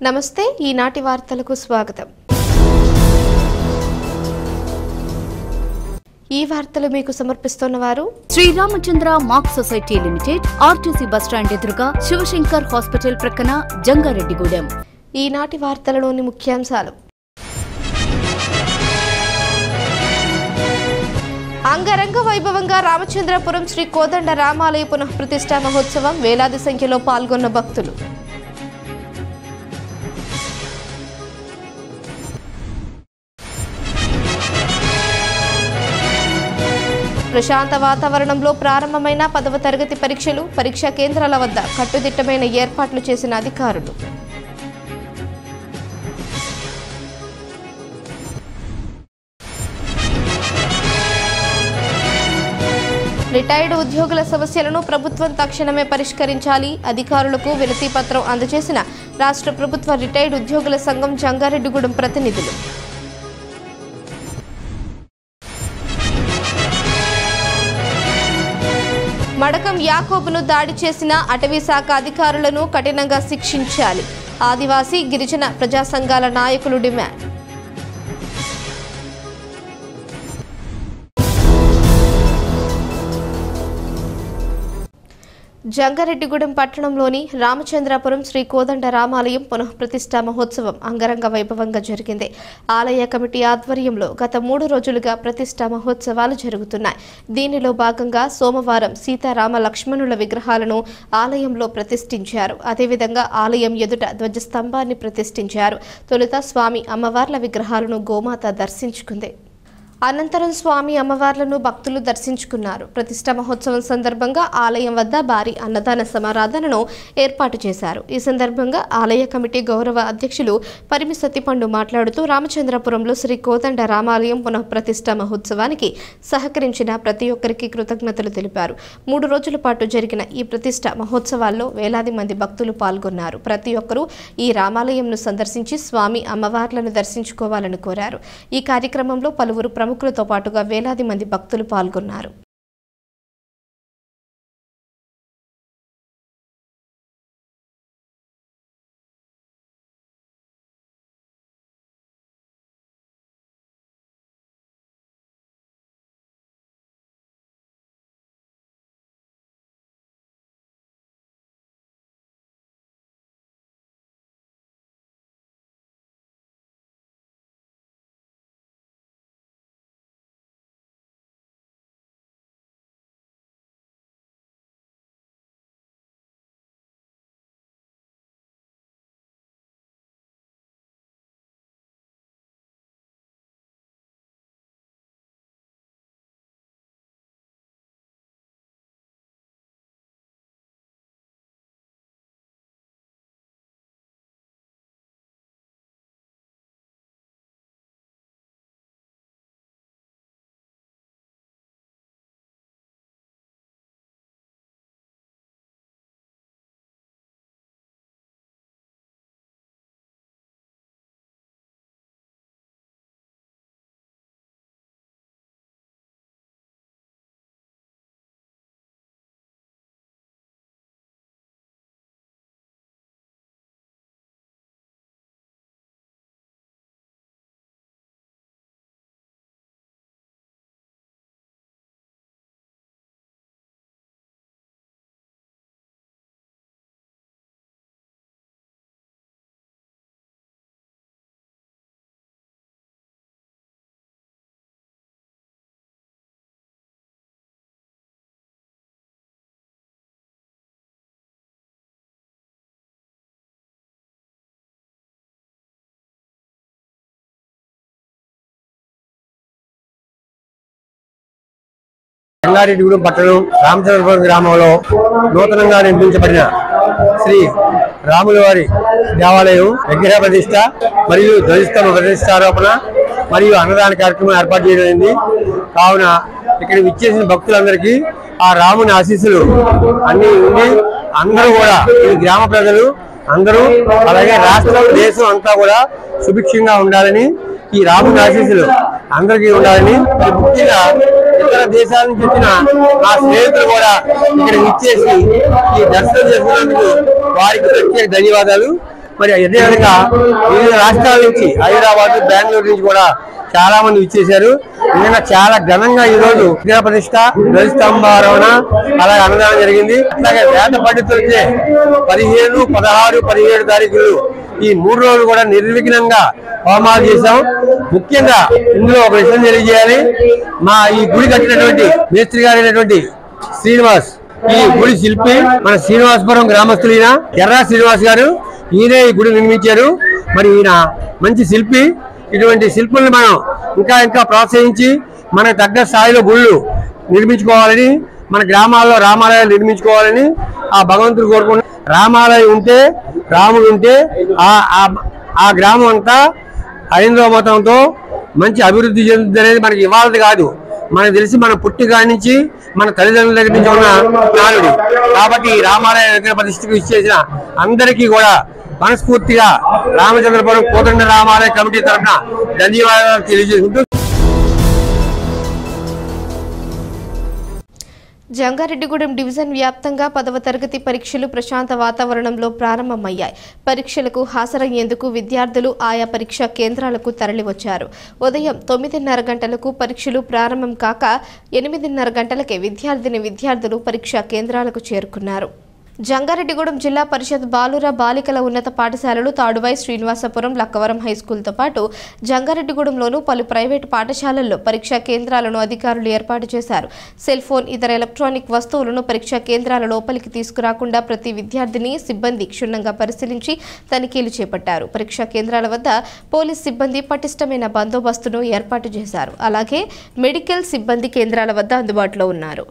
నమస్తే ఈనాటి వార్తలకు స్వాగతం। ఈ వార్తలు మీకు సమర్పిస్తున్నవారు Sri Ramachandra mark society limited, RTC bus stand ఎదురుగా, శివశంకర్ హాస్పిటల్ ప్రక్కన, జంగారెడ్డిగూడెం। ఈనాటి వార్తలలోని ముఖ్యాంశాలు: అంగరంగ వైభవంగా రామచంద్రపురం శ్రీ కోదండ రామాలయ పునఃప్రతిష్ఠా మహోత్సవం, వేలాది సంఖ్యలో పాల్గొన్న భక్తులు। ప్రశాంత వాతావరణంలో ప్రారంభమైన 10వ తరగతి పరీక్షలు, పరీక్షా కేంద్రాల వద్ద కట్టుదిట్టమైన ఏర్పాట్లు చేసిన అధికారులు। రిటైర్డ్ ఉద్యోగుల సమస్యలను ప్రభుత్వం తక్షణమే పరిష్కరించాలి, అధికారులకు వినతి పత్రం అందజేసిన రాష్ట్ర ప్రభుత్వ రిటైర్డ్ ఉద్యోగుల సంఘం జంగారెడ్డిగూడెం ప్రతినిధులు। మడకం యాకోబును దాడి చేసిన అటవీ శాఖ అధికారులను కఠినంగా శిక్షించాలి, ఆదివాసీ గిరిజన ప్రజా సంఘాల నాయకులు డిమాండ్। జంగారెడ్డిగూడెం పట్టణంలోని రామచంద్రపురం శ్రీ కోదండ రామాలయం పునఃప్రతిష్ఠా మహోత్సవం అంగరంగ వైభవంగా జరిగింది। ఆలయ కమిటీ ఆధ్వర్యంలో గత 3 రోజులుగా ప్రతిష్ఠా మహోత్సవాలు జరుగుతున్నాయి। దీనిలో భాగంగా సోమవారం సీతారామ లక్ష్మణుల విగ్రహాలను ఆలయంలో ప్రతిష్ఠించారు। అదేవిధంగా ఆలయం ఎదుట ధ్వజస్తంభాన్ని ప్రతిష్ఠించారు। తొలుత స్వామి అమ్మవార్ల విగ్రహాలను గోమాత దర్శించుకుంది। అనంతరం స్వామి అమ్మవార్లను భక్తులు దర్శించుకున్నారు। ప్రతిష్ఠా మహోత్సవం సందర్భంగా ఆలయం వద్ద భారీ అన్నదాన సమారాధనను ఏర్పాటు చేశారు। ఈ సందర్భంగా ఆలయ కమిటీ గౌరవ అధ్యక్షులు పరిమి సత్తిపండు మాట్లాడుతూ రామచంద్రపురంలో శ్రీ కోదండ రామాలయం పునఃప్రతిష్ఠా మహోత్సవానికి సహకరించిన ప్రతి ఒక్కరికి కృతజ్ఞతలు తెలిపారు। 3 రోజుల పాటు జరిగిన ఈ ప్రతిష్ఠ మహోత్సవాల్లో వేలాది మంది భక్తులు పాల్గొన్నారు। ప్రతి ఒక్కరూ ఈ రామాలయంను సందర్శించి స్వామి అమ్మవార్లను దర్శించుకోవాలని కోరారు। ఈ కార్యక్రమంలో పలువురు ప్రముఖులతో పాటుగా వేలాది మంది భక్తులు పాల్గొన్నారు। జంగారెడ్డిగూడెం పట్టణం రామచంద్రపురం గ్రామంలో నూతనంగా నిర్మించబడిన శ్రీ రాములవారి దేవాలయం విగ్రహ ప్రతిష్ట మరియు ధ్వజస్తంభ ప్రతిష్టారోపణ మరియు అన్నదాన కార్యక్రమం ఏర్పాటు చేయడం కావున ఇక్కడ విచ్చేసిన భక్తులందరికీ ఆ రాముని ఆశీస్సులు అన్ని ఉండి అందరూ కూడా ఈ గ్రామ ప్రజలు అందరూ అలాగే రాష్ట్రం దేశం అంతా కూడా సుభిక్షంగా ఉండాలని ఈ రాముని ఆశీస్సులు అందరికీ ఉండాలని ముఖ్యంగా ఇతర దేశాల నుంచి వచ్చిన మా స్నేహితులు కూడా ఇక్కడ విచ్చేసి ఈ దర్శనం చేసుకున్నందుకు వారికి ప్రత్యేక ధన్యవాదాలు। మరి అదేవిధంగా వివిధ రాష్ట్రాల నుంచి హైదరాబాద్, బెంగళూరు నుంచి కూడా చాలా మంది ఇచ్చేశారు. నిజంగా చాలా ఘనంగా ఈ రోజు విగ్రహ ప్రతిష్ట, ధ్వజస్తంభారోహణ, అలాగే అన్నదానం జరిగింది. అట్లాగే వేద పండితులచే 15, 16, 17 తారీఖులు ఈ 3 రోజులు కూడా నిర్విఘ్నంగా హోమాలు చేశాం. ముఖ్యంగా ఇందులో ఒక విషయం తెలియజేయాలి. మా ఈ గుడి కట్టినటువంటి మేస్త్రి గారైనటువంటి శ్రీనివాస్, ఈ గుడి శిల్పి మన శ్రీనివాసపురం గ్రామస్తులైన ఎర్రా శ్రీనివాస్ గారు, ఈయనే ఈ గుడి నిర్మించారు. మరి ఈయన మంచి శిల్పి. ఇటువంటి శిల్పుల్ని మనం ఇంకా ఇంకా ప్రోత్సహించి మనకు తగ్గ స్థాయిలో గుళ్ళు నిర్మించుకోవాలని, మన గ్రామాల్లో రామాలయాలు నిర్మించుకోవాలని ఆ భగవంతుడు కోరుకుంటున్నాం. రామాలయం ఉంటే, రాముడు ఉంటే ఆ గ్రామం అంతా హైందవ మతంతో మంచి అభివృద్ధి చెందుతుంది అనేది మనకి ఇవాళది కాదు, మనకు తెలిసి మన పుట్టికాడి నుంచి మన తల్లిదండ్రుల దగ్గర నుంచి ఉన్న నానుడి. కాబట్టి ఈ రామాలయ విగ్రహ ప్రతిష్ఠకు ఇచ్చేసిన అందరికీ కూడా మనస్ఫూర్తిగా రామచంద్రపురం కోదండ రామాలయ కమిటీ తరఫున ధన్యవాదాలు తెలియజేసుకుంటూ జంగారెడ్డిగూడెం డివిజన్ వ్యాప్తంగా 10వ తరగతి పరీక్షలు ప్రశాంత వాతావరణంలో ప్రారంభమయ్యాయి. పరీక్షలకు హాజరయ్యేందుకు విద్యార్థులు ఆయా పరీక్షా కేంద్రాలకు తరలివచ్చారు. ఉదయం 9:30 గంటలకు పరీక్షలు ప్రారంభం కాక 8:30 గంటలకే విద్యార్థులు పరీక్షా కేంద్రాలకు చేరుకున్నారు. జంగారెడ్డిగూడెం జిల్లా పరిషత్ బాలుర బాలికల ఉన్నత పాఠశాలలు తాడువాయి, శ్రీనివాసపురం, లక్కవరం హైస్కూల్తో పాటు జంగారెడ్డిగూడెంలోనూ పలు ప్రైవేటు పాఠశాలల్లో పరీక్షా కేంద్రాలను అధికారులు ఏర్పాటు చేశారు. సెల్ ఫోన్, ఇతర ఎలక్ట్రానిక్ వస్తువులను పరీక్షా కేంద్రాల లోపలికి తీసుకురాకుండా ప్రతి విద్యార్థిని, సిబ్బంది క్షుణ్ణంగా పరిశీలించి తనిఖీలు చేపట్టారు. పరీక్షా కేంద్రాల వద్ద పోలీస్ సిబ్బంది పటిష్టమైన బందోబస్తును ఏర్పాటు చేశారు. అలాగే మెడికల్ సిబ్బంది కేంద్రాల వద్ద అందుబాటులో ఉన్నారు.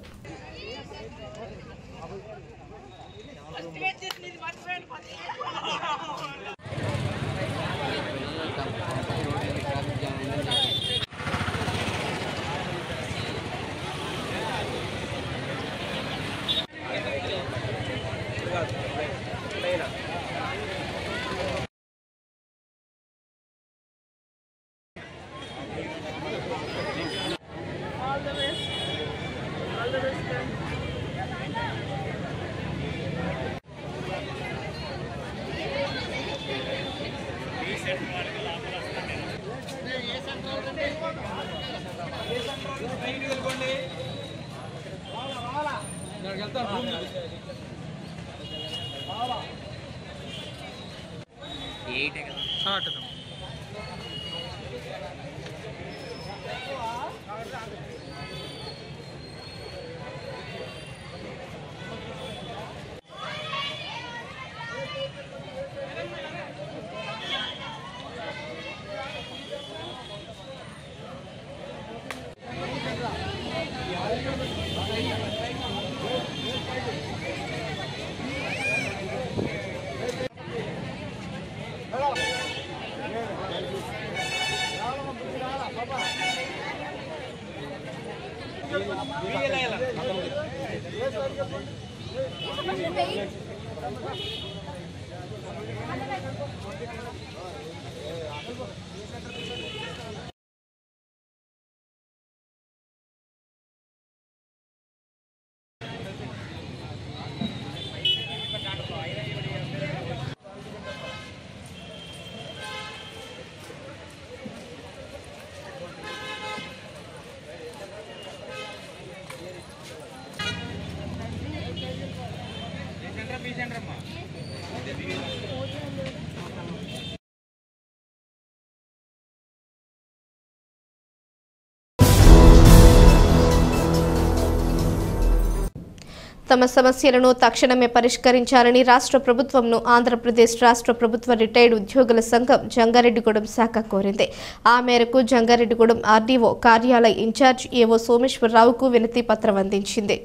తమ సమస్యలను తక్షణమే పరిష్కరించాలని రాష్ట్ర ప్రభుత్వంను ఆంధ్రప్రదేశ్ రాష్ట్ర ప్రభుత్వ రిటైర్డ్ ఉద్యోగుల సంఘం జంగారెడ్డిగూడెం శాఖ కోరింది. ఆ మేరకు జంగారెడ్డిగూడెం ఆర్డీఓ కార్యాలయ ఇన్ఛార్జ్ ఏవో సోమేశ్వరరావుకు వినతి పత్రం అందించింది.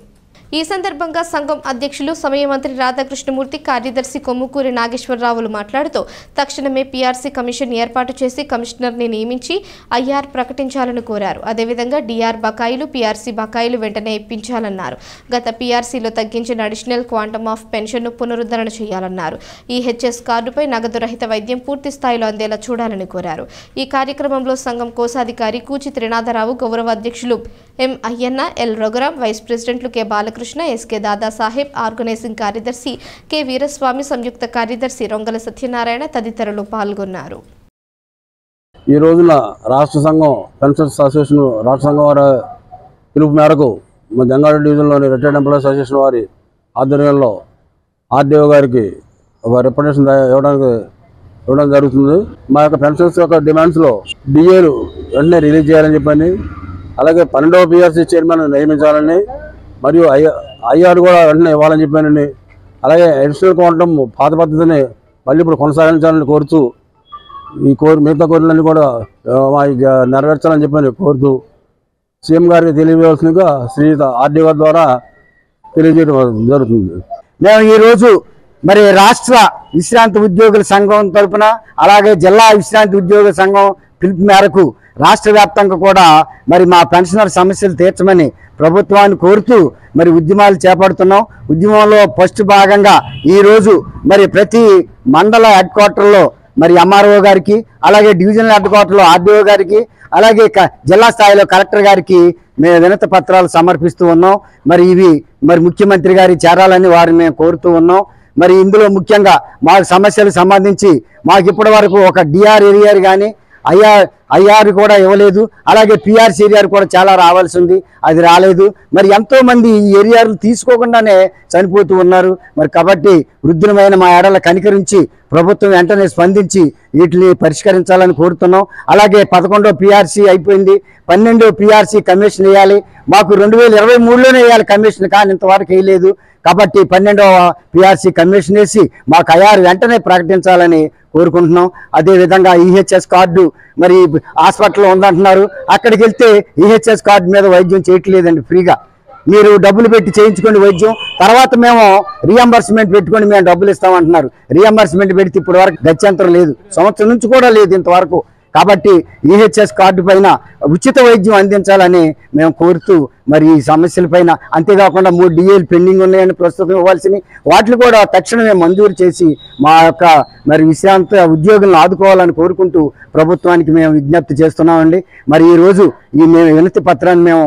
ఈ సందర్భంగా సంఘం అధ్యక్షులు సమయ మంత్రి రాధాకృష్ణమూర్తి, కార్యదర్శి కొమ్ముకూరి నాగేశ్వరరావులు మాట్లాడుతూ తక్షణమే పీఆర్సీ కమిషన్ ఏర్పాటు చేసి కమిషనర్ని నియమించి ఐఆర్ ప్రకటించాలని కోరారు. అదేవిధంగా డీఆర్ బకాయిలు, పీఆర్సీ బకాయిలు వెంటనే ఇప్పించాలన్నారు. గత పీఆర్సీలో తగ్గించిన అడిషనల్ క్వాంటమ్ ఆఫ్ పెన్షన్ను పునరుద్ధరణ చేయాలన్నారు. ఈ హెచ్ఎస్ కార్డుపై నగదు రహిత వైద్యం పూర్తి స్థాయిలో అందేలా చూడాలని కోరారు. ఈ కార్యక్రమంలో సంఘం కోశాధికారి కూచి త్రినాథరావు, గౌరవ అధ్యక్షులు M Ayyanna, L Raghuram, vice ప్రెసిడెంట్లు K Balakrishna, Balakrishna, SK Dadasaheb, organizing కార్యదర్శి కె వీరస్వామి, సంయుక్త కార్యదర్శి రొంగల సత్యనారాయణ తదితరులు పాల్గొన్నారు. ఈ రోజున రాష్ట్ర సంఘం పెన్షన్స్ అసోసియేషన్ రాష్ట్ర సంఘం వారి పిలుపు మేరకు జంగారెడ్డి డివిజన్లోని రిటైర్డ్ ఎంప్లాయీస్ అసోసియేషన్ వారి ఆధ్వర్యంలో ఆర్డీఓ గారికి ఒక రిప్రజెంటేషన్ ఇవ్వడం జరుగుతుంది. మా యొక్క పెన్షన్స్ యొక్క డిమాండ్స్లో డిఏలు వెంటనే రిలీజ్ చేయాలని చెప్పని, అలాగే 12వ PRC చైర్మన్ నియమించాలని, మరియు ఐఆర్ కూడా వెంటనే ఇవ్వాలని చెప్పానని, అలాగే అడిషనల్ క్వాంటమ్ పాత పద్ధతిని మళ్ళీ ఇప్పుడు కొనసాగించాలని కోరుతూ మిగతా కోరికలన్నీ కూడా నెరవేర్చాలని చెప్పని కోరుతూ సీఎం గారికి తెలియవలసిందిగా శ్రీయుత ఆర్డీఓ ద్వారా తెలియజేయడం జరుగుతుంది. మేము ఈరోజు మరి రాష్ట్ర విశ్రాంతి ఉద్యోగుల సంఘం తరఫున, అలాగే జిల్లా విశ్రాంతి ఉద్యోగుల సంఘం పిలుపు మేరకు రాష్ట్ర వ్యాప్తంగా కూడా మరి మా పెన్షనర్ సమస్యలు తీర్చమని ప్రభుత్వాన్ని కోరుతూ మరి ఉద్యమాలు చేపడుతున్నాం. ఉద్యమంలో ఫస్ట్ భాగంగా ఈరోజు మరి ప్రతి మండల హెడ్ క్వార్టర్లో మరి ఎంఆర్ఓ గారికి, అలాగే డివిజనల్ హెడ్ క్వార్టర్లో ఆర్డీఓ గారికి, అలాగే జిల్లా స్థాయిలో కలెక్టర్ గారికి మేము వినతి పత్రాలు సమర్పిస్తూ ఉన్నాం. మరి ఇవి మరి ముఖ్యమంత్రి గారి చేరాలని వారిని మేము కోరుతూ ఉన్నాం. మరి ఇందులో ముఖ్యంగా మాకు సమస్యలకు సంబంధించి మాకు ఇప్పటి వరకు ఒక డిఆర్ ఏరియార్ కానీ ఐఆర్ కూడా ఇవ్వలేదు. అలాగే పిఆర్సీ ఏరియార్ కూడా చాలా రావాల్సి ఉంది, అది రాలేదు. మరి ఎంతోమంది ఈ ఏరియాలు తీసుకోకుండానే చనిపోతూ ఉన్నారు. మరి కాబట్టి వృద్ధులమైన మా ఏడల కనికరించి ప్రభుత్వం వెంటనే స్పందించి వీటిని పరిష్కరించాలని కోరుతున్నాం. అలాగే 11వ PRC అయిపోయింది, 12వ PRC కమిషన్ వేయాలి. మాకు 2023లోనే వేయాలి కమిషన్, కానీ ఇంతవరకు వేయలేదు. కాబట్టి 12వ PRC కమిషన్ వేసి మాకు ఐఆర్ వెంటనే ప్రకటించాలని కోరుకుంటున్నాం. అదేవిధంగా ఈహెచ్ఎస్ కార్డు మరి హాస్పిటల్లో ఉందంటున్నారు, అక్కడికి వెళ్తే ఈహెచ్ఎస్ కార్డు మీద వైద్యం చేయట్లేదండి. ఫ్రీగా మీరు డబ్బులు పెట్టి చేయించుకోండి వైద్యం, తర్వాత మేము రీఎంబర్స్మెంట్ పెట్టుకొని మేము డబ్బులు ఇస్తామంటున్నారు. రీఎంబర్స్మెంట్ పెడితే ఇప్పటి వరకు గత్యంతరం లేదు, సంవత్సరం నుంచి కూడా లేదు ఇంతవరకు. కాబట్టి ఈహెచ్ఎస్ కార్డు పైన ఉచిత వైద్యం అందించాలని మేము కోరుతూ మరి ఈ సమస్యల పైన, అంతేకాకుండా 3 డిఏలు పెండింగ్ ఉన్నాయని ప్రస్తుతం ఇవ్వాల్సినవి, వాటిని కూడా తక్షణమే మంజూరు చేసి మా యొక్క మరి విశ్రాంత ఉద్యోగులను ఆదుకోవాలని కోరుకుంటూ ప్రభుత్వానికి మేము విజ్ఞప్తి చేస్తున్నామండి. మరి ఈరోజు మేము వినతి పత్రాన్ని మేము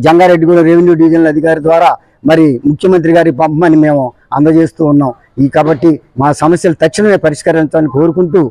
జంగారెడ్డిగూడెం రెవెన్యూ డివిజనల్ అధికారి ద్వారా మరి ముఖ్యమంత్రి గారికి పంపమని మేము అందజేస్తూ ఉన్నాం. కాబట్టి మా సమస్యలు తక్షణమే పరిష్కరించాలని కోరుకుంటూ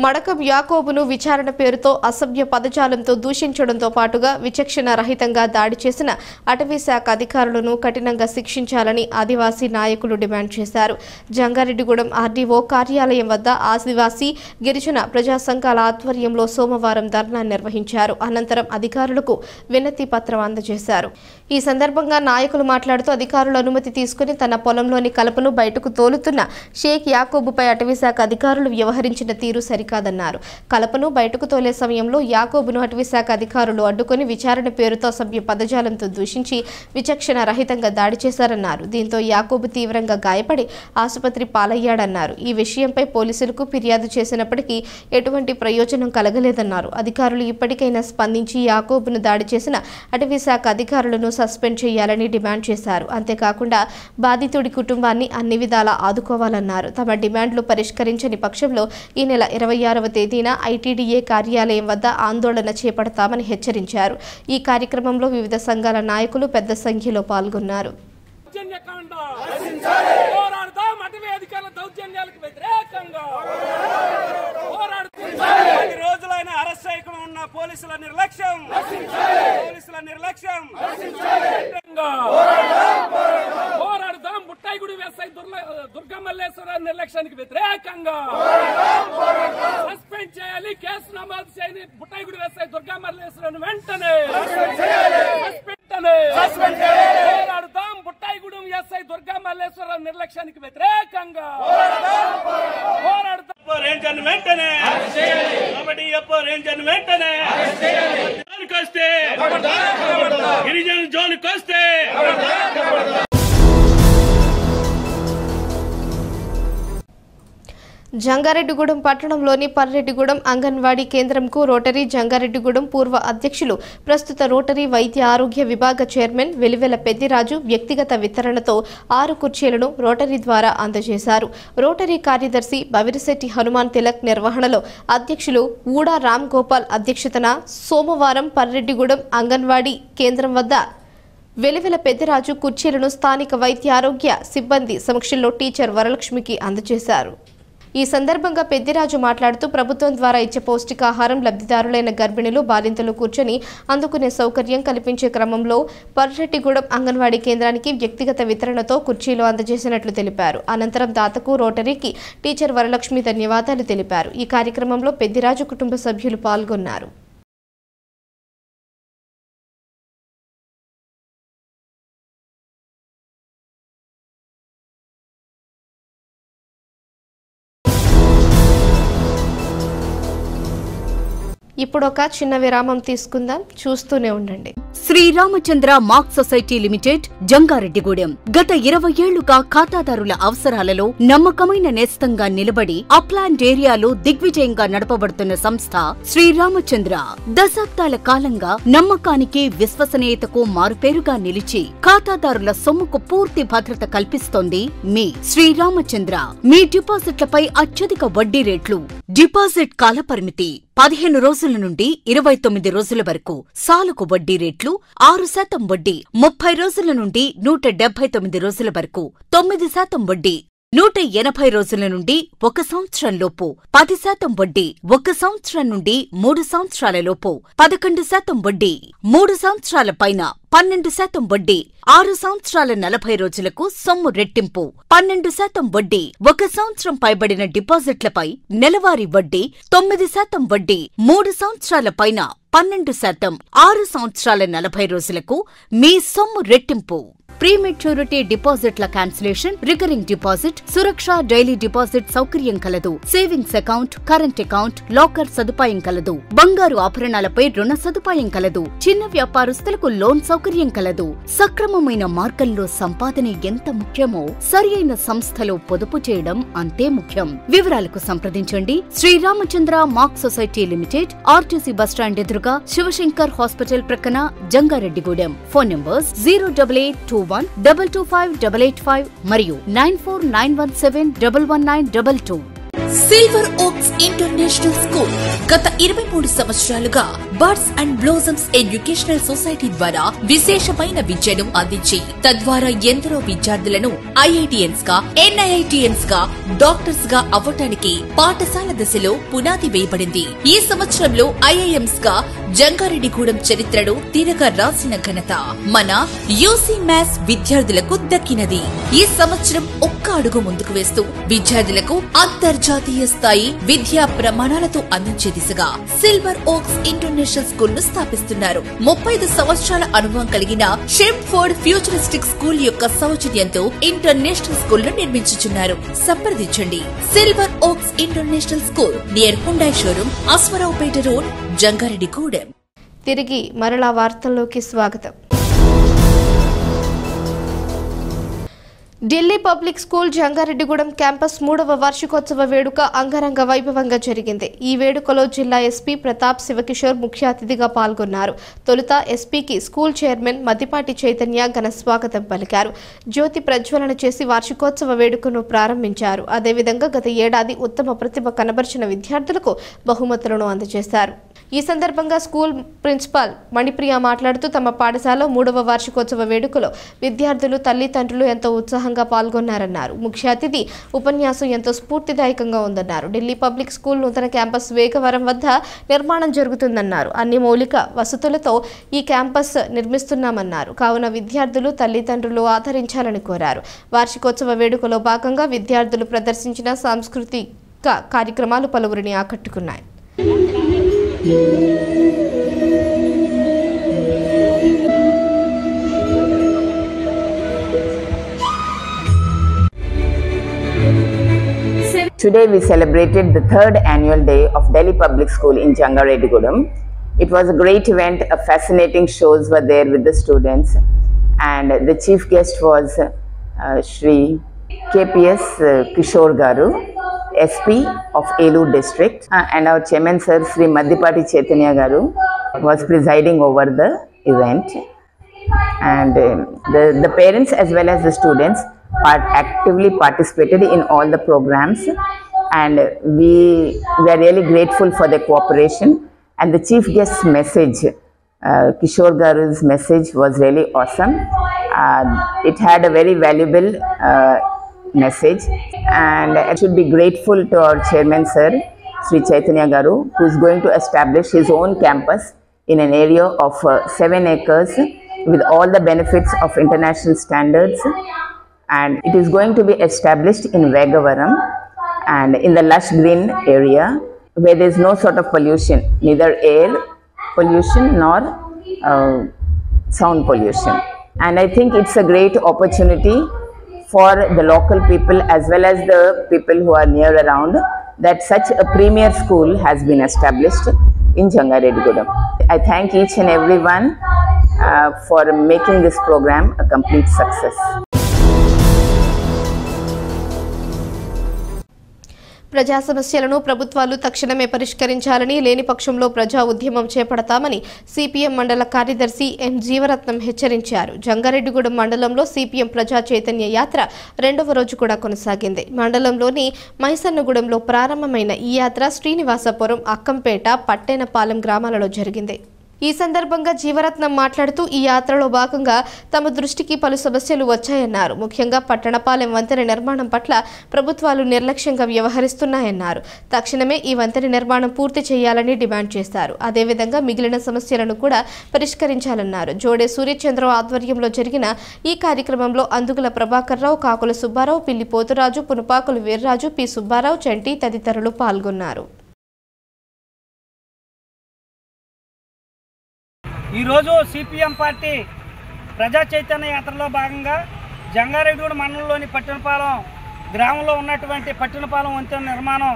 మడకం యాకోబును విచారణ పేరుతో అసభ్య పదజాలంతో దూషించడంతో పాటుగా విచక్షణ రహితంగా దాడి చేసిన అటవీ శాఖ అధికారులను కఠినంగా శిక్షించాలని ఆదివాసీ నాయకులు డిమాండ్ చేశారు. జంగారెడ్డిగూడెం ఆర్డీఓ కార్యాలయం వద్ద ఆదివాసీ గిరిజన ప్రజా సంఘాల ఆధ్వర్యంలో సోమవారం ధర్నా నిర్వహించారు. అనంతరం అధికారులకు వినతి పత్రం అందజేశారు. ఈ సందర్భంగా నాయకులు మాట్లాడుతూ అధికారుల అనుమతి తీసుకుని తన పొలంలోని కలపను బయటకు తోలుతున్న షేక్ యాకోబుపై అటవీశాఖ అధికారులు వ్యవహరించిన తీరు సరికాదన్నారు. కలపను బయటకు తోలే సమయంలో యాకోబును అటవీశాఖ అధికారులు అడ్డుకొని విచారణ పేరుతో సభ్య పదజాలంతో దూషించి విచక్షణ రహితంగా దాడి చేశారన్నారు. దీంతో యాకోబు తీవ్రంగా గాయపడి ఆసుపత్రి పాలయ్యాడన్నారు. ఈ విషయంపై పోలీసులకు ఫిర్యాదు చేసినప్పటికీ ఎటువంటి ప్రయోజనం కలగలేదన్నారు. అధికారులు ఇప్పటికైనా స్పందించి యాకోబును దాడి చేసిన అటవీశాఖ అధికారులను సస్పెండ్ చేయాలని డిమాండ్ చేశారు. అంతేకాకుండా బాధితుడి కుటుంబాన్ని అన్ని విధాలా ఆదుకోవాలన్నారు. తమ డిమాండ్లు పరిష్కరించని పక్షంలో ఈ నెల 26వ తేదీన ఐటీడీఏ కార్యాలయం వద్ద ఆందోళన చేపడతామని హెచ్చరించారు. ఈ కార్యక్రమంలో వివిధ సంఘాల నాయకులు పెద్ద సంఖ్యలో పాల్గొన్నారు. బుట్టాయిగూడి ఎస్ఐ దుర్గమల్లేశ్వర నిర్లక్ష్యానికి వ్యతిరేకంగా సస్పెండ్ చేయాలి, కేసు నమోదు చేయని బుట్టాయిగూడి ఎస్ఐ దుర్గమల్లేశ్వరను వెంటనే పోరాడుతాం. బుట్టాయిగూడెం ఎస్ఐ దుర్గమల్లేశ్వర నిర్లక్ష్యానికి వ్యతిరేకంగా పోరాడుతాం. రేంజర్ వెంటనే రేంజర్ వెంటనే జోలికొస్తే గిరిజన జోలికొస్తే జంగారెడ్డిగూడెం పట్టణంలోని పర్రెడ్డిగూడెం అంగన్వాడీ కేంద్రంకు రోటరీ జంగారెడ్డిగూడెం పూర్వ అధ్యక్షులు ప్రస్తుత రోటరీ వైద్య ఆరోగ్య విభాగ చైర్మన్ వెలివెల పెద్దిరాజు వ్యక్తిగత వితరణతో 6 కుర్చీలను రోటరీ ద్వారా అందజేశారు. రోటరీ కార్యదర్శి బవిరిశెట్టి హనుమాన్ తిలక్ నిర్వహణలో అధ్యక్షులు ఊడా రామ్ గోపాల్ అధ్యక్షతన సోమవారం పర్రెడ్డిగూడెం అంగన్వాడీ కేంద్రం వద్ద వెలివెల పెద్దిరాజు కుర్చీలను స్థానిక వైద్య ఆరోగ్య సిబ్బంది సమక్షంలో టీచర్ వరలక్ష్మికి అందజేశారు. ఈ సందర్భంగా పెద్దిరాజు మాట్లాడుతూ ప్రభుత్వం ద్వారా ఇచ్చే పౌష్టికాహారం లబ్ధిదారులైన గర్భిణులు బాలింతలు కూర్చొని అందుకునే సౌకర్యం కల్పించే క్రమంలో పర్రెడ్డిగూడెం అంగన్వాడీ కేంద్రానికి వ్యక్తిగత వితరణతో కుర్చీలు అందజేసినట్లు తెలిపారు. అనంతరం దాతకు రోటరీకి టీచర్ వరలక్ష్మి ధన్యవాదాలు తెలిపారు. ఈ కార్యక్రమంలో పెద్దిరాజు కుటుంబ సభ్యులు పాల్గొన్నారు. ఇప్పుడు ఒక చిన్న విరామం తీసుకుందాం, చూస్తూనే ఉండండి. Sriramachandra mark society limited Jangareddygudem గత 20 ఏళ్లుగా ఖాతాదారుల అవసరాలలో నమ్మకమైన నేస్తంగా నిలబడి అప్లాండ్ ఏరియాలో దిగ్విజయంగా నడపబడుతున్న సంస్థ శ్రీరామచంద్ర. దశాబ్దాల కాలంగా నమ్మకానికి విశ్వసనీయతకు మారుపేరుగా నిలిచి ఖాతాదారుల సొమ్ముకు పూర్తి భద్రత కల్పిస్తోంది మీ శ్రీరామచంద్ర. మీ డిపాజిట్లపై అత్యధిక వడ్డీ రేట్లు, డిపాజిట్ కాలపరిమితి 15 రోజుల నుండి 29 రోజుల వరకు, సాలుకు వడ్డీ రేట్లు 6% వడ్డీ, 30 రోజుల నుండి 179 రోజుల వరకు 9% వడ్డీ, 180 రోజుల నుండి 1 సంవత్సరం లోపు 10% వడ్డీ, 1 సంవత్సరం నుండి 3 సంవత్సరాల లోపు 11% వడ్డీ, 3 సంవత్సరాల పైన 12% వడ్డీ, 6 సంవత్సరాల 40 రోజులకు సొమ్ము రెట్టింపు 12% వడ్డీ, 1 సంవత్సరం పైబడిన డిపాజిట్లపై నెలవారీ వడ్డీ 9% వడ్డీ, 3 సంవత్సరాల పైన 12%, 6 సంవత్సరాల 40 రోజులకు మీ సొమ్ము రెట్టింపు. ప్రీమెచ్యూరిటీ డిపాజిట్ల క్యాన్సిలేషన్, రికరింగ్ డిపాజిట్, సురక్ష డైలీ డిపాజిట్ సౌకర్యం కలదు. Savings account, current account, locker సదుపాయం కలదు. బంగారు ఆభరణాలపై రుణ సదుపాయం కలదు. చిన్న వ్యాపారస్తులకు లోన్ సౌకర్యం కలదు. సక్రమమైన మార్గంలో సంపాదన ఎంత ముఖ్యమో సరియైన సంస్థలో పొదుపు చేయడం అంతే ముఖ్యం. వివరాలకు సంప్రదించండి. Sriramachandra mark society limited, RTC bus stand ఎదురుగా, శివశంకర్ హాస్పిటల్ ప్రక్కన, జంగారెడ్డిగూడెం. ఫోన్ నంబర్స్ 08821225885 మరియు 9491711922. సిల్వర్ ఓక్స్ ఇంటర్నేషనల్ స్కూల్ గత 23 సంవత్సరాలుగా birds and blossoms educational society ద్వారా విశేషమైన విద్యను అందించి తద్వారా ఎందరో విద్యార్థులను ఐఐటిఎన్స్ గా, ఎన్ఐఐటిఎన్స్ గా, డాక్టర్స్ గా అవ్వటానికి పాఠశాల దశలో పునాది వేయబడింది. ఈ సంవత్సరంలో ఐఐఎంస్ గా జంగారెడ్డిగూడెం చరిత్రను తిరగ రాసిన ఘనత మన యూసీ మ్యాథ్స్ విద్యార్థులకు దక్కినది. ఈ సంవత్సరం ఒక్క అడుగు ముందుకు వేస్తూ విద్యార్థులకు అంతర్జాతీయ స్థాయి విద్యా ప్రమాణాలతో అందించే దిశగా సిల్వర్ ఓక్స్ ఇంటర్నేషనల్ స్కూల్ ను స్థాపిస్తున్నారు. 35 సంవత్సరాల అనుభవం కలిగిన షెంఫోర్డ్ ఫ్యూచరిస్టిక్ స్కూల్ యొక్క సౌజన్యంతో ఇంటర్నేషనల్ స్కూల్ ను నిర్మించుచున్నారు. సంప్రదించండి. Silver oaks international school near Hyundai showroom, Aswaraopeta road, Jangareddygudem. తిరిగి మరలా వార్తల్లోకి స్వాగతం. Delhi public school Jangareddygudem campus 3వ వార్షికోత్సవ వేడుక అంగరంగ వైభవంగా జరిగింది. ఈ వేడుకలో జిల్లా ఎస్పీ ప్రతాప్ శివకిషోర్ ముఖ్య అతిథిగా పాల్గొన్నారు. తొలుత ఎస్పీకి స్కూల్ చైర్మన్ మద్దిపాటి చైతన్య ఘన స్వాగతం పలికారు. జ్యోతి ప్రజ్వలన చేసి వార్షికోత్సవ వేడుకను ప్రారంభించారు. అదేవిధంగా గత ఏడాది ఉత్తమ ప్రతిభ కనబరిచిన విద్యార్థులకు బహుమతులను అందజేశారు. ఈ సందర్భంగా స్కూల్ ప్రిన్సిపాల్ మణిప్రియ మాట్లాడుతూ తమ పాఠశాల 3వ వార్షికోత్సవ వేడుకలో విద్యార్థులు, తల్లిదండ్రులు ఎంతో ఉత్సాహంగా పాల్గొన్నారన్నారు. ముఖ్య అతిథి ఉపన్యాసం ఎంతో స్ఫూర్తిదాయకంగా ఉందన్నారు. ఢిల్లీ పబ్లిక్ స్కూల్ నూతన క్యాంపస్ వేగవరం వద్ద నిర్మాణం జరుగుతుందన్నారు. అన్ని మౌలిక వసతులతో ఈ క్యాంపస్ నిర్మిస్తున్నామన్నారు. కావున విద్యార్థులు, తల్లిదండ్రులు ఆదరించాలని కోరారు. వార్షికోత్సవ వేడుకలో భాగంగా విద్యార్థులు ప్రదర్శించిన సాంస్కృతిక కార్యక్రమాలు పలువురిని ఆకట్టుకున్నాయి. Today we celebrated the 3rd annual day of Delhi Public School in Jangareddy-Gudem. It was a great event. Fascinating shows were there with the students, and the chief guest was Shri KPS Kishore Garu, SP of Elur district, and our chairman sir Sri Madhipati Chaitanya Garu was presiding over the event, and the parents as well as the students actively participated in all the programs, and we are really grateful for their cooperation. And the chief guest's message, Kishore Garu's message, was really awesome. It had a very valuable message, and I should be grateful to our chairman sir Sri Chaitanya Garu, who is going to establish his own campus in an area of 7 acres with all the benefits of international standards, and it is going to be established in Vegavaram and in the lush green area where there is no sort of pollution, neither air pollution nor sound pollution. And I think it's a great opportunity for the local people as well as the people who are near around that such a premier school has been established in Jangareddigudem. I thank each and everyone for making this program a complete success. ప్రజా సమస్యలను ప్రభుత్వాలు తక్షణమే పరిష్కరించాలని, లేని పక్షంలో ప్రజా ఉద్యమం చేపడతామని సిపిఎం మండల కార్యదర్శి ఎం జీవరత్నం హెచ్చరించారు. జంగారెడ్డిగూడెం మండలంలో సిపిఎం ప్రజా చైతన్య యాత్ర 2వ రోజు కూడా కొనసాగింది. మండలంలోని మైసన్నగూడెంలో ప్రారంభమైన ఈ యాత్ర శ్రీనివాసపురం, అక్కంపేట, పట్టేనపాలెం గ్రామాలలో జరిగింది. ఈ సందర్భంగా జీవరత్నం మాట్లాడుతూ ఈ యాత్రలో భాగంగా తమ దృష్టికి పలు సమస్యలు వచ్చాయన్నారు. ముఖ్యంగా పట్టణపాలెం వంతెన నిర్మాణం పట్ల ప్రభుత్వాలు నిర్లక్ష్యంగా వ్యవహరిస్తున్నాయన్నారు. తక్షణమే ఈ వంతెన నిర్మాణం పూర్తి చేయాలని డిమాండ్ చేశారు. అదేవిధంగా మిగిలిన సమస్యలను కూడా పరిష్కరించాలన్నారు. జోడే సూర్యచంద్ర ఆధ్వర్యంలో జరిగిన ఈ కార్యక్రమంలో అందుగుల ప్రభాకర్ రావు, కాకుల సుబ్బారావు, పిల్లి పోతురాజు, పునపాకుల వీర్రాజు, పి సుబ్బారావు, చంటి తదితరులు పాల్గొన్నారు. ఈరోజు సిపిఎం పార్టీ ప్రజా చైతన్య యాత్రలో భాగంగా జంగారెడ్డిగూడెం మండలంలోని పట్టణపాలెం గ్రామంలో ఉన్నటువంటి పట్టణపాలెం వంతెన నిర్మాణం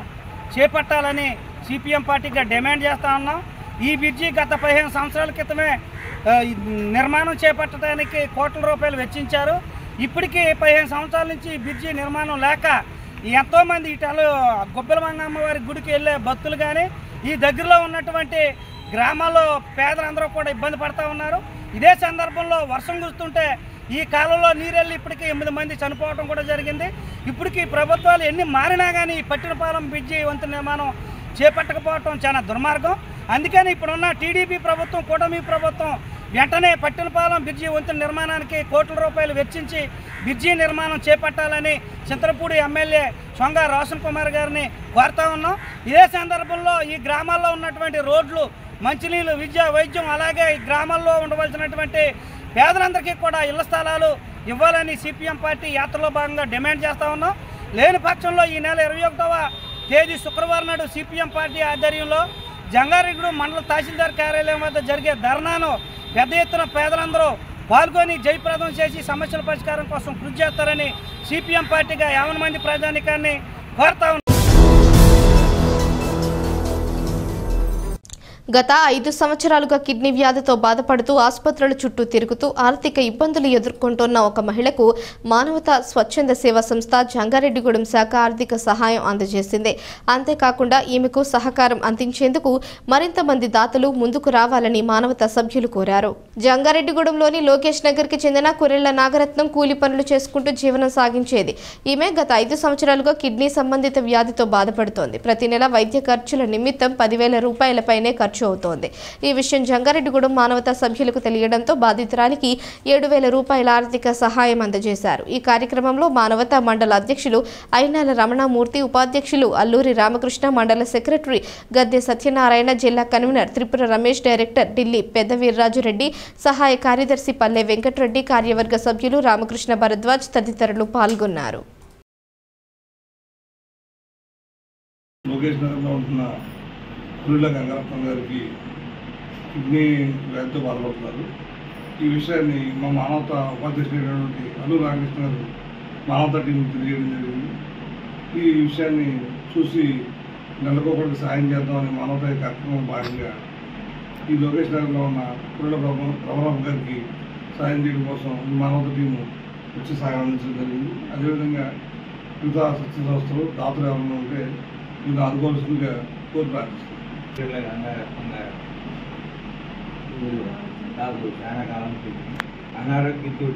చేపట్టాలని సిపిఎం పార్టీగా డిమాండ్ చేస్తూ ఉన్నాం. ఈ బ్రిడ్జి గత 15 సంవత్సరాల క్రితమే నిర్మాణం చేపట్టడానికి కోట్ల రూపాయలు వెచ్చించారు. ఇప్పటికీ 15 సంవత్సరాల నుంచి ఈ బ్రిడ్జి నిర్మాణం లేక ఎంతోమంది ఇటలు గుబ్బలమంగమ్మ వారి గుడికి వెళ్ళే భక్తులు కానీ ఈ దగ్గరలో ఉన్నటువంటి గ్రామాల్లో పేదలందరూ కూడా ఇబ్బంది పడుతూ ఉన్నారు. ఇదే సందర్భంలో వర్షం కురుస్తుంటే ఈ కాలంలో నీరెళ్ళి ఇప్పటికీ 8 మంది చనిపోవడం కూడా జరిగింది. ఇప్పటికీ ప్రభుత్వాలు ఎన్ని మారినా కానీ పట్టణపాలెం బ్రిడ్జి వంతెన నిర్మాణం చేపట్టకపోవడం చాలా దుర్మార్గం. అందుకని ఇప్పుడున్న టీడీపీ ప్రభుత్వం, కూటమి ప్రభుత్వం వెంటనే పట్టణపాలెం బ్రిడ్జి వంతెన నిర్మాణానికి కోట్ల రూపాయలు వెచ్చించి బ్రిడ్జి నిర్మాణం చేపట్టాలని చింతలపూడి ఎమ్మెల్యే సొంగ రోషన్ కుమార్ గారిని కోరుతా ఉన్నాం. ఇదే సందర్భంలో ఈ గ్రామాల్లో ఉన్నటువంటి రోడ్లు, మంచినీళ్ళు, విద్య, వైద్యం, అలాగే ఈ గ్రామాల్లో ఉండవలసినటువంటి పేదలందరికీ కూడా ఇళ్ల స్థలాలు ఇవ్వాలని సిపిఎం పార్టీ యాత్రలో భాగంగా డిమాండ్ చేస్తూ ఉన్నాం. లేని పక్షంలో ఈ నెల 21వ తేదీ శుక్రవారం నాడు సిపిఎం పార్టీ ఆధ్వర్యంలో జంగారెడ్డిగూడెం మండల తహసీల్దార్ కార్యాలయం వద్ద జరిగే ధర్నాను పెద్ద ఎత్తున పేదలందరూ పాల్గొని జయప్రదం చేసి సమస్యల పరిష్కారం కోసం కృషి చేస్తారని సిపిఎం పార్టీగా 50 మంది ప్రజానికాన్ని కోరుతా ఉన్నాం. గత 5 సంవత్సరాలుగా కిడ్నీ వ్యాధితో బాధపడుతూ ఆసుపత్రుల చుట్టూ తిరుగుతూ ఆర్థిక ఇబ్బందులు ఎదుర్కొంటున్న ఒక మహిళకు మానవతా స్వచ్ఛంద సేవా సంస్థ జంగారెడ్డిగూడెం శాఖ ఆర్థిక సహాయం అందజేసింది. అంతేకాకుండా ఈమెకు సహకారం అందించేందుకు మరింత మంది దాతలు ముందుకు రావాలని మానవతా సభ్యులు కోరారు. జంగారెడ్డిగూడెంలోని లోకేష్ నగర్కి చెందిన కురెళ్ల నాగరత్నం కూలి పనులు చేసుకుంటూ జీవనం సాగించేది. ఈమె గత 5 సంవత్సరాలుగా కిడ్నీ సంబంధిత వ్యాధితో బాధపడుతోంది. ప్రతి నెల వైద్య ఖర్చుల నిమిత్తం 10,000 రూపాయలపైనే ఖర్చు అవుతోంది. ఈ విషయం జంగారెడ్డిగూడెం మానవతా సభ్యులకు తెలియడంతో బాధితురాలికి 7,000 రూపాయల ఆర్థిక సహాయం అందజేశారు. ఈ కార్యక్రమంలో మానవతా మండల అధ్యక్షులు అయినాల రమణమూర్తి, ఉపాధ్యక్షులు అల్లూరి రామకృష్ణ, మండల సెక్రటరీ గద్దె సత్యనారాయణ, జిల్లా కన్వీనర్ త్రిపుర రమేష్, డైరెక్టర్ ఢిల్లీ పెద్ద వీర్రాజురెడ్డి, సహాయ కార్యదర్శి పల్లె వెంకటరెడ్డి, కార్యవర్గ సభ్యులు రామకృష్ణ భరద్వాజ్ తదితరులు పాల్గొన్నారు. కురెళ్ల గంగారత్నం గారికి కిడ్నీ వ్యాధితో బాధపడుతున్నారు. ఈ విషయాన్ని మా మానవతా ఉపాధ్యక్షుడైనటువంటి అల్లూరి రామకృష్ణ గారు మానవతా టీం తెలియజేయడం జరిగింది. ఈ విషయాన్ని చూసి నెలకొకరికి సాయం చేద్దామని మానవతా కార్యక్రమం భాగంగా ఈ లోకేష్ నగర్లో ఉన్న కురెళ్ల రమణబాబు గారికి సాయం చేయడం కోసం మానవతా టీము వచ్చి సాయం అందించడం జరిగింది. అదేవిధంగా మిగతా శక్తి సంస్థలు దాతలు ఏమైనా ఉంటే దీన్ని ఆదుకోవాల్సిందిగా కోరి ప్రార్థిస్తున్నాను. నాకు చాలా కాలం అనారోగ్యంతో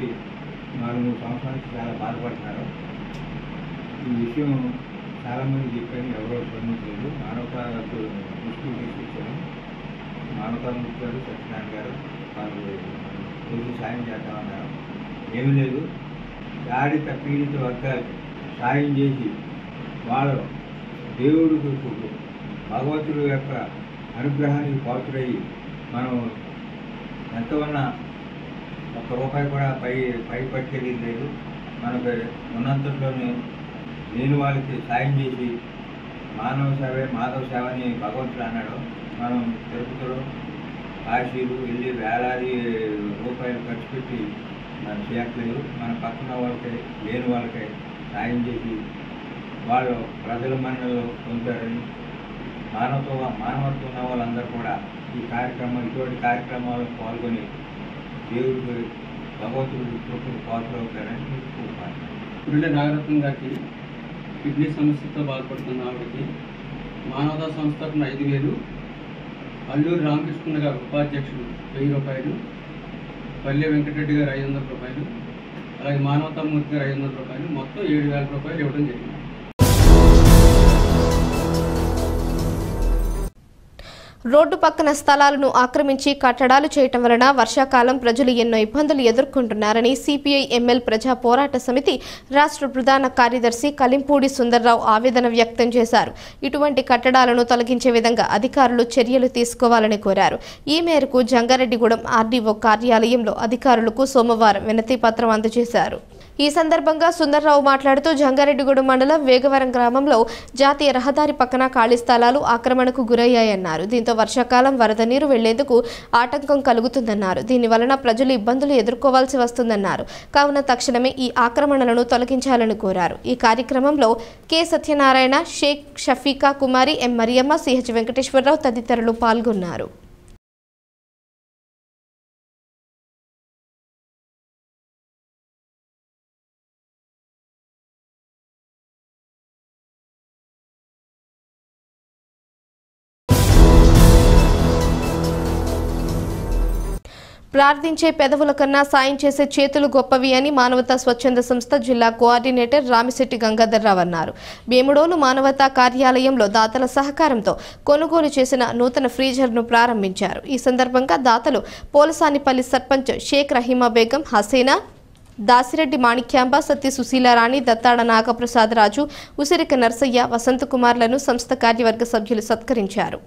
4-3 సంవత్సరాల నుంచి చాలా బాధపడుతున్నారు. ఈ విషయం చాలామంది చెప్పాను, ఎవరో స్పందించలేదు. మానవతాకు దృష్టికి తీసుకొచ్చాను. మానవతామూర్తి గారు, సత్యనారాయణ గారు వాళ్ళు రోజు సాయం చేద్దామన్నారు. ఏమీ లేదు, దాడిత పీడిత వర్గాలకు సాయం చేసి వాళ్ళు దేవుడికి భగవంతుడి యొక్క అనుగ్రహానికి పాత్రయ్యి మనం ఎంత ఉన్నా ₹1 కూడా పై పట్టుకెళ్ళేది లేదు. మనకు ఉన్నంతలోనే లేని వాళ్ళకి సాయం చేసి మానవ సేవే మాధవ సేవ అని భగవంతుడు అన్నాడు. మనం తిరుపతిలో కాశీలు వెళ్ళి వేలాది రూపాయలు ఖర్చు పెట్టి మనం చేయట్లేదు. మన పక్కన వాళ్ళకి లేని వాళ్ళకి సాయం చేసి వాళ్ళు ప్రజల మన్ననలో పొందుతారని మానవత్వం ఉన్న వాళ్ళందరూ కూడా ఈ కార్యక్రమం ఇటువంటి కార్యక్రమాల్లో పాల్గొని దేవుడికి భగవంతుడి కృపకు పాత్రవుతారని కోరుకుంటున్నాను. పురుళ్ళ నాగరత్నం గారికి కిడ్నీ సమస్యతో బాధపడుతున్న ఆవిడకి మానవతా సంస్థ 5,000, అల్లూరి రామకృష్ణ గారు ఉపాధ్యక్షుడు ₹1,000, పల్లె వెంకటరెడ్డి గారు ₹500, అలాగే మానవతామూర్తి గారు ₹500, మొత్తం ₹7,000 ఇవ్వడం జరిగింది. రోడ్డు పక్కన స్థలాలను ఆక్రమించి కట్టడాలు చేయటం వలన వర్షాకాలం ప్రజలు ఎన్నో ఇబ్బందులు ఎదుర్కొంటున్నారని సిపిఐ ఎంఎల్ ప్రజా పోరాట సమితి రాష్ట్ర ప్రధాన కార్యదర్శి కలింపూడి సుందర్రావు ఆవేదన వ్యక్తం చేశారు. ఇటువంటి కట్టడాలను తొలగించే విధంగా అధికారులు చర్యలు తీసుకోవాలని కోరారు. ఈ మేరకు జంగారెడ్డిగూడెం ఆర్డీఓ కార్యాలయంలో అధికారులకు సోమవారం వినతి పత్రం అందజేశారు. ఈ సందర్భంగా సుందర్రావు మాట్లాడుతూ జంగారెడ్డిగూడెం మండలం వేగవరం గ్రామంలో జాతీయ రహదారి పక్కన ఖాళీ స్థలాలు ఆక్రమణకు గురయ్యాయన్నారు. దీంతో వర్షాకాలం వరద నీరు వెళ్లేందుకు ఆటంకం కలుగుతుందన్నారు. దీనివలన ప్రజలు ఇబ్బందులు ఎదుర్కోవాల్సి వస్తుందన్నారు. కావున తక్షణమే ఈ ఆక్రమణలను తొలగించాలని కోరారు. ఈ కార్యక్రమంలో కె సత్యనారాయణ, షేక్ షఫీకా కుమారి, ఎం మరియమ్మ, సిహెచ్ వెంకటేశ్వరరావు తదితరులు పాల్గొన్నారు. ప్రార్థించే పెదవుల కన్నా సాయం చేసే చేతులు గొప్పవి అని మానవతా స్వచ్ఛంద సంస్థ జిల్లా కోఆర్డినేటర్ రామిశెట్టి గంగాధర్రావు అన్నారు. భీముడోలు మానవతా కార్యాలయంలో దాతల సహకారంతో కొనుగోలు చేసిన నూతన ఫ్రీజర్ను ప్రారంభించారు. ఈ సందర్భంగా దాతలు పోలసానిపల్లి సర్పంచ్ షేక్ రహీమా బేగం, హసీనా, దాసిరెడ్డి మాణిక్యాంబ, సత్య సుశీలారాణి, దత్తాడ నాగప్రసాద్ రాజు, ఉసిరిక నర్సయ్య, వసంతకుమార్లను సంస్థ కార్యవర్గ సభ్యులు సత్కరించారు.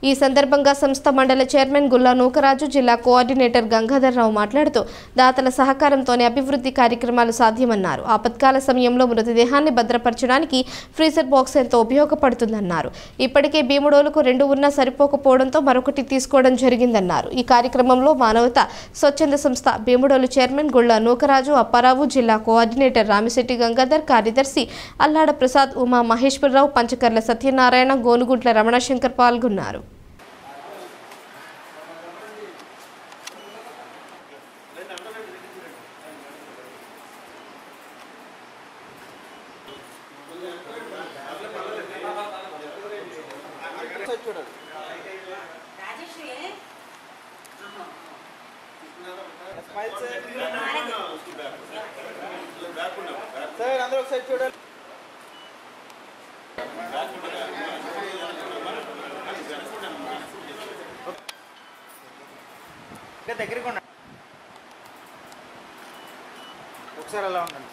ఈ సందర్భంగా సంస్థ మండల చైర్మన్ గుల్లా నూకరాజు, జిల్లా కోఆర్డినేటర్ గంగాధర్రావు మాట్లాడుతూ దాతల సహకారంతోనే అభివృద్ధి కార్యక్రమాలు సాధ్యమన్నారు. ఆపత్కాల సమయంలో మృతదేహాన్ని భద్రపరచడానికి ఫ్రీజర్ బాక్స్ ఎంతో ఉపయోగపడుతుందన్నారు. ఇప్పటికే భీముడోలుకు 2 ఉన్నా సరిపోకపోవడంతో మరొకటి తీసుకోవడం జరిగిందన్నారు. ఈ కార్యక్రమంలో మానవతా స్వచ్ఛంద సంస్థ భీముడోలు చైర్మన్ గుల్లా నూకరాజు, అప్పారావు, జిల్లా కోఆర్డినేటర్ రామిశెట్టి గంగాధర్, కార్యదర్శి అల్లాడ ప్రసాద్, ఉమా మహేశ్వరరావు, పంచకర్ల సత్యనారాయణ, గోనుగుంట్ల రమణశంకర్ పాల్గొన్నారు. ఒకసారి అలా ఉండండి.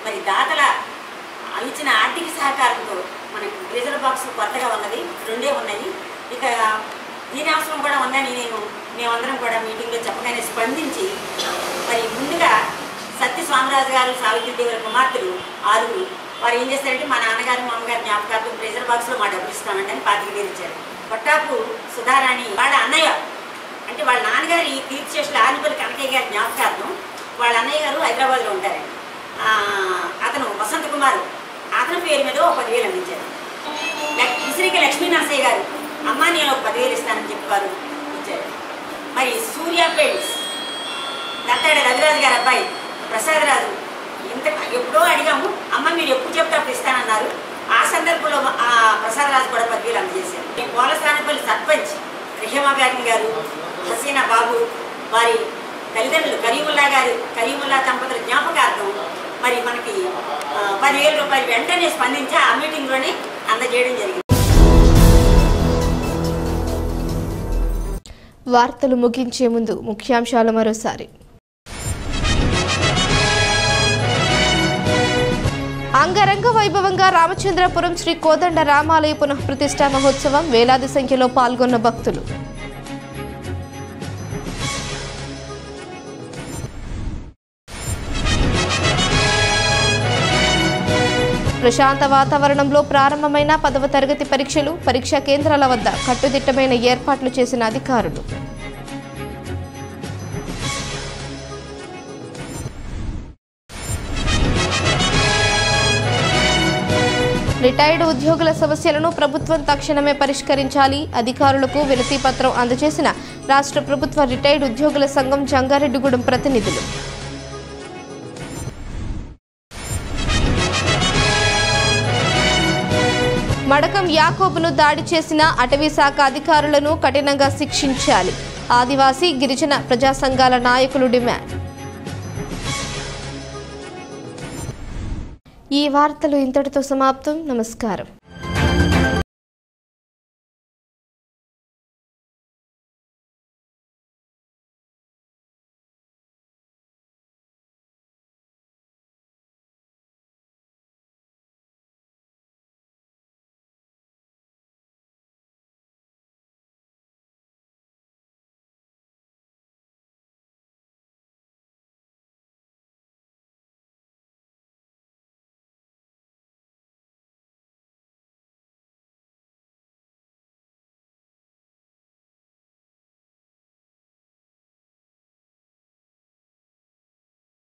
మరి దాతల ఇచ్చిన ఆర్థిక సహకారంతో మనకి ఫ్రీజర్ బాక్స్ కొత్తగా ఉన్నది, 2 ఉన్నాయి. ఇక దీని అవసరం కూడా ఉందని మేమందరం కూడా మీటింగ్లో చెప్పగానే స్పందించి మరి ముందుగా సత్య స్వామిరాజు గారు, సావిత్రి గారి కుమార్తెలు 6 వారు ఏం చేస్తారంటే మా నాన్నగారు, మా అమ్మగారి జ్ఞాపకార్థం ఫ్రీజర్ బాక్స్లో మా డబ్బులు ఇస్తామండి అని 25,000 ఇచ్చారు. పట్టాపు సుధారాణి వాళ్ళ అన్నయ్య, అంటే వాళ్ళ నాన్నగారి కీర్తిశేషులు ఆనిపల్లి కనకయ్య గారి జ్ఞాపకార్థం వాళ్ళ అన్నయ్య గారు హైదరాబాద్లో ఉంటారండి. అతను వసంత కుమార్, అతని పేరు మీద 10,000 అందించారు. ఉసిరిక లక్ష్మీ నరసయ్య గారు, అమ్మ నేను 10,000 ఇస్తానని చెప్పి వారు ఇచ్చారు. మరి సూర్య పెయింట్స్ దత్తాడి రవిరాజు గారి అబ్బాయి ప్రసాద్ రాజు ఎప్పుడో అడిగాము, అమ్మ మీరు ఎప్పుడు చెప్తే అప్పుడు ఇస్తానన్నారు. ఆ సందర్భంలో ఆ ప్రసాద్ రాజు కూడా పదవీలు అందజేశారు. పోలసానపల్లి సర్పంచ్ రెహమా బేగం గారు, హసీనా బాబు వారి తల్లిదండ్రులు కరీముల్లా దంపతుల జ్ఞాపకార్థం మరి మనకి 10,000 రూపాయలు వెంటనే స్పందించి ఆ మీటింగ్లోనే అందజేయడం జరిగింది. వార్తలు ముగించే ముందు ముఖ్యాంశాలు మరోసారి. అంగరంగ వైభవంగా రామచంద్రపురం శ్రీ కోదండ రామాలయ పునఃప్రతిష్ఠా మహోత్సవం, వేలాది సంఖ్యలో పాల్గొన్న భక్తులు. ప్రశాంత వాతావరణంలో ప్రారంభమైన 10వ తరగతి పరీక్షలు, పరీక్షా కేంద్రాల వద్ద కట్టుదిట్టమైన ఏర్పాట్లు చేసిన అధికారులు. రిటైర్డ్ ఉద్యోగుల సమస్యలను ప్రభుత్వం తక్షణమే పరిష్కరించాలి. అధికారులకు వినతి పత్రం అందజేసిన రాష్ట్ర ప్రభుత్వ రిటైర్డ్ ఉద్యోగుల సంఘం జంగారెడ్డిగూడెం ప్రతినిధులు. మడకం యాకోబును దాడి చేసిన అటవీ శాఖ అధికారులను కఠినంగా శిక్షించాలి. ఆదివాసీ గిరిజన ప్రజా సంఘాల నాయకులు డిమాండ్. ఈ వార్తలు ఇంతటితో సమాప్తం. నమస్కారం.